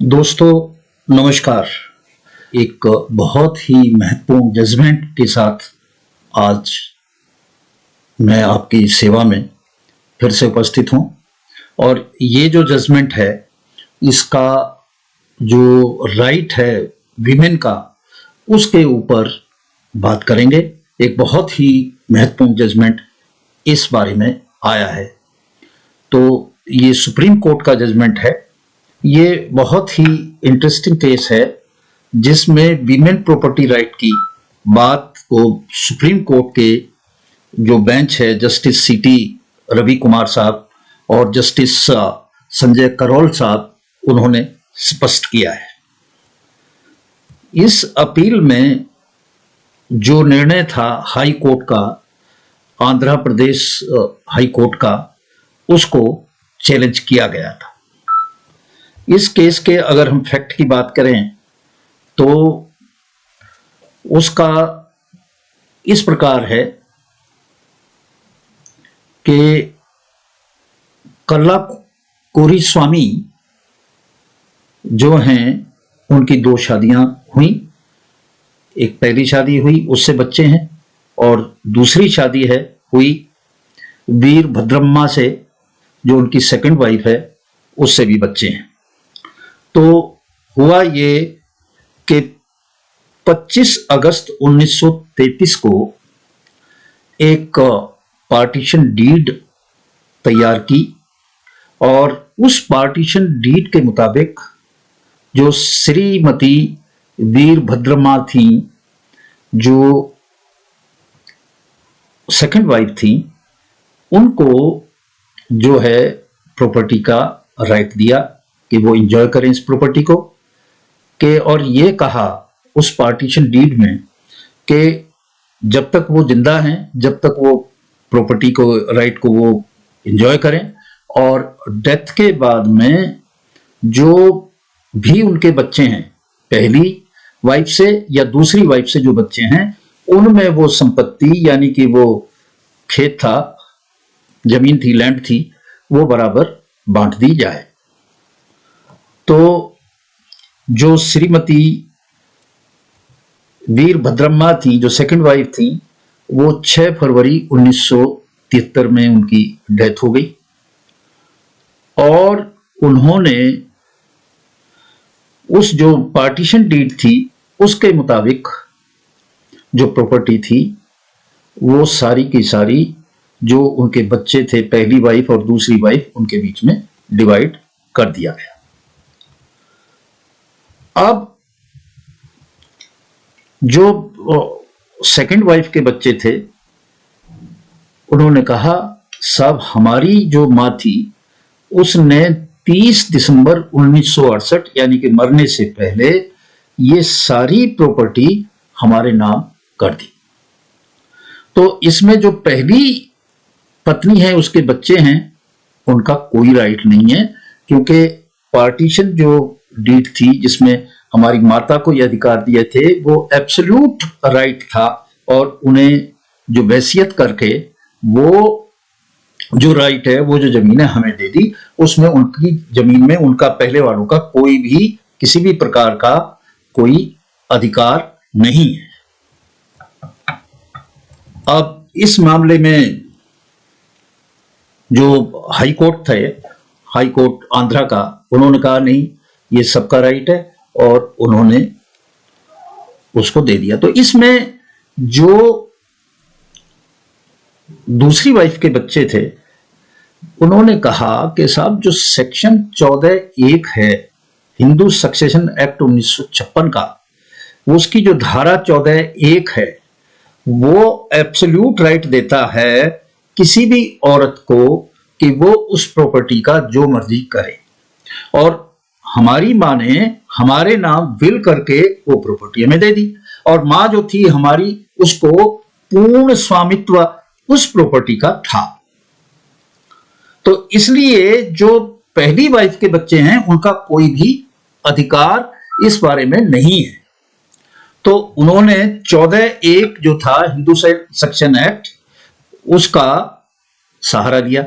दोस्तों नमस्कार। एक बहुत ही महत्वपूर्ण जजमेंट के साथ आज मैं आपकी सेवा में फिर से उपस्थित हूं और ये जो जजमेंट है इसका जो राइट है विमेन का उसके ऊपर बात करेंगे। एक बहुत ही महत्वपूर्ण जजमेंट इस बारे में आया है। तो ये सुप्रीम कोर्ट का जजमेंट है। ये बहुत ही इंटरेस्टिंग केस है जिसमें वीमेन प्रॉपर्टी राइट की बात को सुप्रीम कोर्ट के जो बेंच है जस्टिस सीटी रवि कुमार साहब और जस्टिस संजय करोल साहब उन्होंने स्पष्ट किया है। इस अपील में जो निर्णय था हाई कोर्ट का, आंध्र प्रदेश हाई कोर्ट का, उसको चैलेंज किया गया था। इस केस के अगर हम फैक्ट की बात करें तो उसका इस प्रकार है कि कल्ला कोरी स्वामी जो हैं उनकी दो शादियां हुई। एक पहली शादी हुई, उससे बच्चे हैं, और दूसरी शादी हुई वीर भद्रम्मा से जो उनकी सेकंड वाइफ है, उससे भी बच्चे हैं। तो हुआ ये कि 25 अगस्त 1933 को एक पार्टीशन डीड तैयार की और उस पार्टीशन डीड के मुताबिक जो श्रीमती वीरभद्रमा थी, जो सेकंड वाइफ थी, उनको जो है प्रॉपर्टी का राइट दिया कि वो एंजॉय करें इस प्रॉपर्टी को के, और ये कहा उस पार्टीशन डीड में कि जब तक वो जिंदा हैं, जब तक वो प्रॉपर्टी को राइट को वो एंजॉय करें, और डेथ के बाद में जो भी उनके बच्चे हैं, पहली वाइफ से या दूसरी वाइफ से जो बच्चे हैं, उनमें वो संपत्ति यानी कि वो खेत था, जमीन थी, लैंड थी, वो बराबर बांट दी जाए। तो जो श्रीमती वीरभद्रम्मा थी, जो सेकंड वाइफ थी, वो 6 फरवरी 1973 में उनकी डेथ हो गई और उन्होंने उस जो पार्टीशन डीड थी उसके मुताबिक जो प्रॉपर्टी थी वो सारी की सारी जो उनके बच्चे थे, पहली वाइफ और दूसरी वाइफ, उनके बीच में डिवाइड कर दिया गया। अब जो सेकंड वाइफ के बच्चे थे उन्होंने कहा, साहब हमारी जो मां थी उसने 30 दिसंबर 1968 यानी कि मरने से पहले ये सारी प्रॉपर्टी हमारे नाम कर दी। तो इसमें जो पहली पत्नी है, उसके बच्चे हैं, उनका कोई राइट नहीं है, क्योंकि पार्टीशन जो डीड थी जिसमें हमारी माता को ये अधिकार दिए थे वो एब्सोल्यूट राइट था, और उन्हें जो वसीयत करके वो जो राइट है, वो जो जमीन है हमें दे दी, उसमें उनकी जमीन में उनका पहले वालों का कोई भी किसी भी प्रकार का कोई अधिकार नहीं है। अब इस मामले में जो हाई कोर्ट थे, हाई कोर्ट आंध्रा का, उन्होंने कहा नहीं, ये सबका राइट है, और उन्होंने उसको दे दिया। तो इसमें जो दूसरी वाइफ के बच्चे थे उन्होंने कहा कि साहब जो सेक्शन 14(1) है हिंदू सक्सेशन एक्ट 1956 का, उसकी जो धारा 14(1) है वो एब्सोल्यूट राइट देता है किसी भी औरत को कि वो उस प्रॉपर्टी का जो मर्जी करे, और हमारी मां ने हमारे नाम विल करके वो प्रॉपर्टी हमें दे दी, और मां जो थी हमारी, उसको पूर्ण स्वामित्व उस प्रॉपर्टी का था। तो इसलिए जो पहली वाइफ के बच्चे हैं उनका कोई भी अधिकार इस बारे में नहीं है। तो उन्होंने 14(1) जो था हिंदू सक्सेशन एक्ट, उसका सहारा लिया।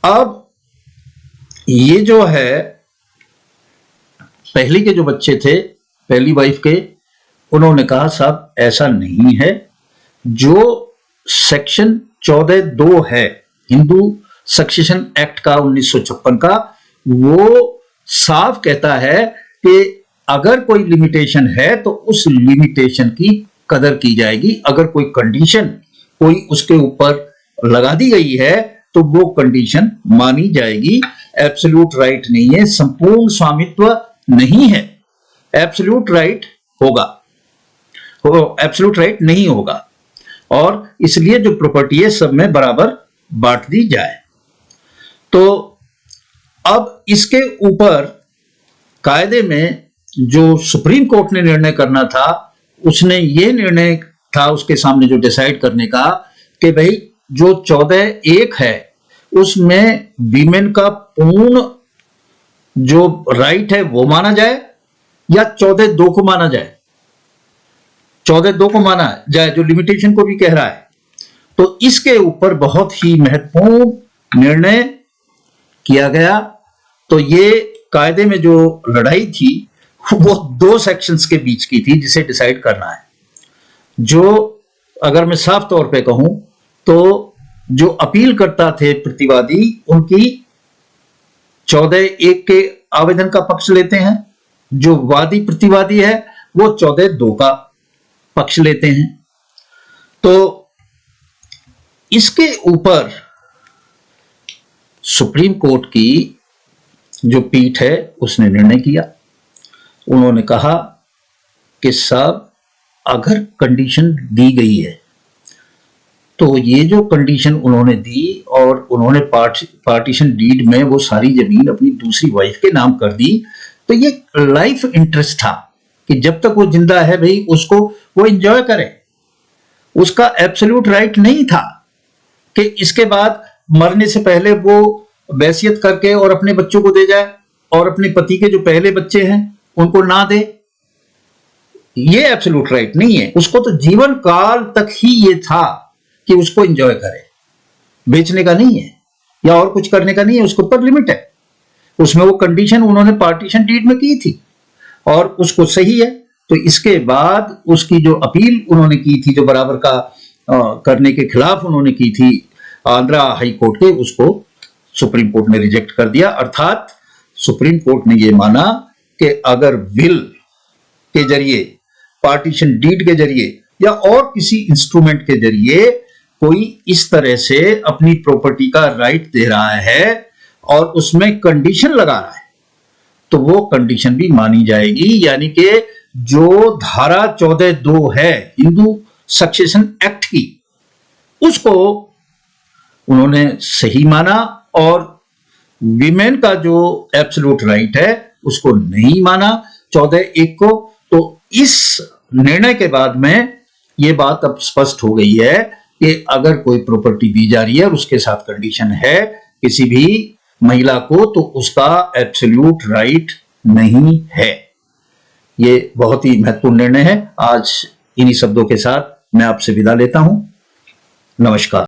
अब ये जो है पहली के जो बच्चे थे, पहली वाइफ के, उन्होंने कहा साहब ऐसा नहीं है, जो सेक्शन 14(2) है हिंदू सक्सेशन एक्ट का 1956 का, वो साफ कहता है कि अगर कोई लिमिटेशन है तो उस लिमिटेशन की कदर की जाएगी। अगर कोई कंडीशन कोई उसके ऊपर लगा दी गई है तो वो कंडीशन मानी जाएगी। एब्सोल्यूट राइट नहीं है, संपूर्ण स्वामित्व नहीं है, एब्सोल्यूट राइट होगा, एब्सोल्यूट राइट नहीं होगा, और इसलिए जो प्रॉपर्टी है सब में बराबर बांट दी जाए। तो अब इसके ऊपर कायदे में जो सुप्रीम कोर्ट ने निर्णय करना था, उसने ये निर्णय था उसके सामने जो डिसाइड करने का कि भाई जो 14(1) है उसमें वीमेन का पूर्ण जो राइट है वो माना जाए या 14(2) को माना जाए। 14(2) को माना जाए जो लिमिटेशन को भी कह रहा है। तो इसके ऊपर बहुत ही महत्वपूर्ण निर्णय किया गया। तो ये कायदे में जो लड़ाई थी वो 2 सेक्शंस के बीच की थी जिसे डिसाइड करना है। जो अगर मैं साफ तौर पे कहूं तो जो अपील करता थे प्रतिवादी, उनकी 14(1) के आवेदन का पक्ष लेते हैं, जो वादी प्रतिवादी है वो 14(2) का पक्ष लेते हैं। तो इसके ऊपर सुप्रीम कोर्ट की जो पीठ है उसने निर्णय किया। उन्होंने कहा कि साहब अगर कंडीशन दी गई है तो ये जो कंडीशन उन्होंने दी और उन्होंने पार्टीशन डीड में वो सारी जमीन अपनी दूसरी वाइफ के नाम कर दी, तो ये लाइफ इंटरेस्ट था कि जब तक वो जिंदा है भाई उसको वो एंजॉय करे। उसका एब्सोल्यूट राइट नहीं था कि इसके बाद मरने से पहले वो वसीयत करके और अपने बच्चों को दे जाए और अपने पति के जो पहले बच्चे हैं उनको ना दे। ये एब्सोल्यूट राइट नहीं है। उसको तो जीवन काल तक ही ये था कि उसको एंजॉय करे, बेचने का नहीं है या और कुछ करने का नहीं है, उसके ऊपर लिमिट है। उसमें वो कंडीशन उन्होंने पार्टीशन डीड में की थी और उसको सही है। तो इसके बाद उसकी जो अपील उन्होंने की थी, जो बराबर का करने के खिलाफ उन्होंने की थी आंध्रा हाई कोर्ट के, उसको सुप्रीम कोर्ट ने रिजेक्ट कर दिया। अर्थात सुप्रीम कोर्ट ने यह माना कि अगर विल के जरिए, पार्टीशन डीड के जरिए या और किसी इंस्ट्रूमेंट के जरिए कोई इस तरह से अपनी प्रॉपर्टी का राइट दे रहा है और उसमें कंडीशन लगा रहा है तो वो कंडीशन भी मानी जाएगी। यानी कि जो धारा 14(2) है हिंदू सक्सेशन एक्ट की, उसको उन्होंने सही माना और विमेन का जो एब्सोल्यूट राइट है उसको नहीं माना 14(1) को। तो इस निर्णय के बाद में ये बात अब स्पष्ट हो गई है कि अगर कोई प्रॉपर्टी दी जा रही है और उसके साथ कंडीशन है किसी भी महिला को, तो उसका एब्सोल्यूट राइट नहीं है। ये बहुत ही महत्वपूर्ण निर्णय है। आज इन्हीं शब्दों के साथ मैं आपसे विदा लेता हूं। नमस्कार।